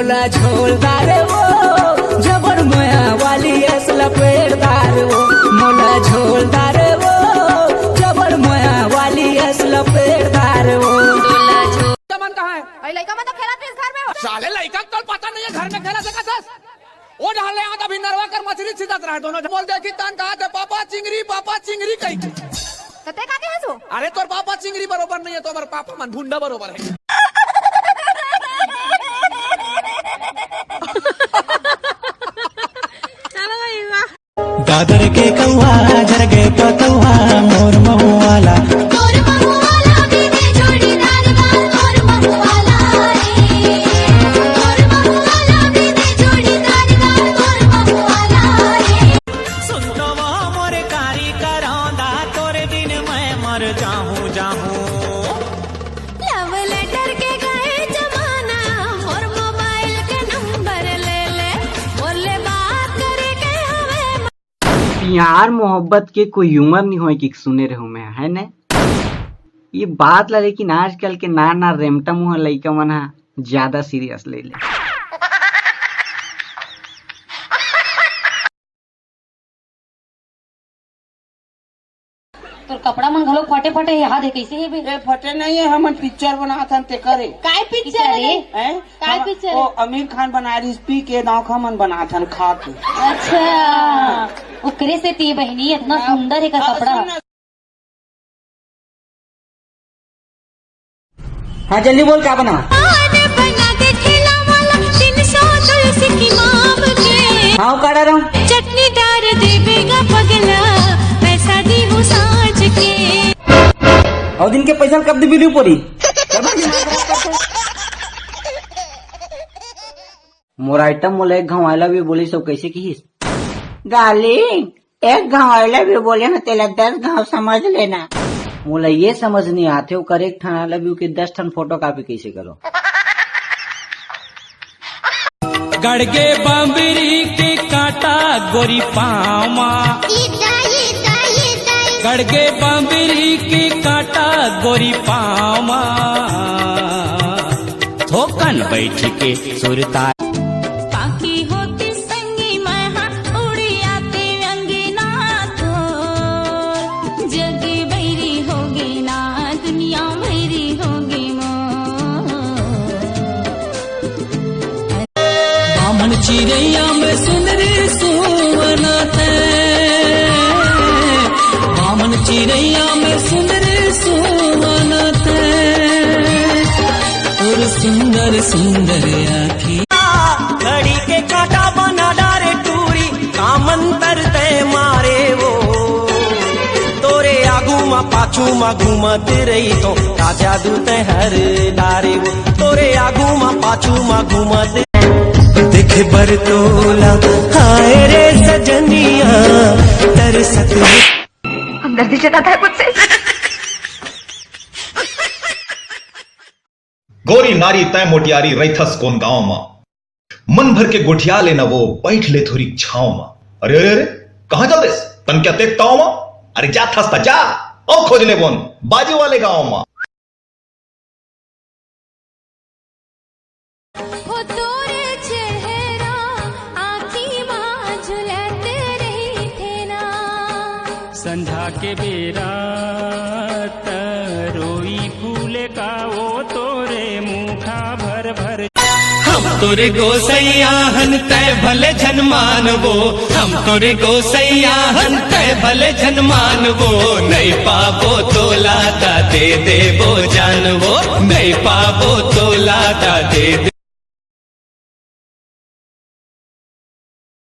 मोला झोलदार वो जबर मोया वाली असला पेड़दार वो मोला झोलदार वो जबर मोया वाली असला पेड़दार वो मन कहाँ है? लड़का मत खेला इस घर में। साले लड़का कल पता नहीं है घर में खेला देखा था वो डाले यहाँ अभी नरवा कर मछली सीधत रहे दोनों बोल दे कि तन कहा थे पापा चिंगरी कही कते का के हंसो। अरे तोर पापा चिंगरी बरोबर नहीं है तो हमारे पापा मन भुंडा बरोबर है। दादर के कौआ जर गए पतौआ मोर महुआला जाहूं लव लेटर के गए जमाना और मोबाइल के नंबर ले ले बोले बात करे के हमें प्यार मोहब्बत के कोई उम्र नहीं हो कि सुने रहूं मैं है न ये बात ला। लेकिन आजकल के ना रेमटा मुँह लइका मन हा ज्यादा सीरियस ले ले। तो कपड़ा मन घलो फटे फटे याद है कैसे है बे? ए फटे नहीं है हम पिक्चर बना था ते करे काय पिक्चर है? काय पिक्चर वो आमिर खान बना रही पी के नौखा मन बना था खा के। अच्छा ओकरे से ती बहनी इतना सुंदर है का कपड़ा। हाँ जल्दी बोल क्या बना? हाँ काढ़ा रहा हूँ चटनी डार देवेगा पगला पैसा दी वो साँझ के और दिन के पैसा कब दी वीडियो पड़ी मोर आइटम मोला एक घाव आयला भी बोली सब कैसे की गाली एक घाव आयला भी बोले ना तेला 10 घाव समझ लेना। मोला ये समझ नहीं आते हो कर एक ठन आयला भी के 10 ठन फोटो कॉपी कैसे करो। गड़गे बम्बरी के काटा गोरी पामा गड़गे बम्बरी के काटा गोरी पामा थोकन बैठ के सुरता बाकी होती संगी महा उड़ी आते अंगना तो जग बैरी होगी ना दुनिया बैरी होगी बामन चिड़ैया में सुनरी सुवनत बामन चिड़ैया में सुनरी सुवनत और सुंदर सुंदर आखी घड़ी के काटा बना डारे टूरी कामंतर ते मारे वो तोरे आगू मा पाछू मा घूमत रही तो का जादू ते हर डारे वो तोरे आगू मा पाछू मा घूमत देखे बरतोला हाय रे सजनिया तरसत हमदर्दी जताता है मुझसे। गोरी नारी तय मोटियारी रैथस कोन गांव में मन भर के गोठिया लेना वो बैठ ले थोड़ी छाव में। अरे अरे अरे कहां जाओ देस तन क्या देखता हूं अरे जा थसता जा और खोज ले बोन बाजू वाले गांव में। वो तोरे चेहरा आँखी माँ झुलते रही थे ना संध्या के बेरा रोई फूले का वो तोरे मुखा भर भर हम तोरे गोसैया हन तय भले जन मानवो हम तोरे गोसैया हन तय भले जन मानवो नहीं पाबो तो लाता दे वो जानवो नहीं पाबो तो लाता दे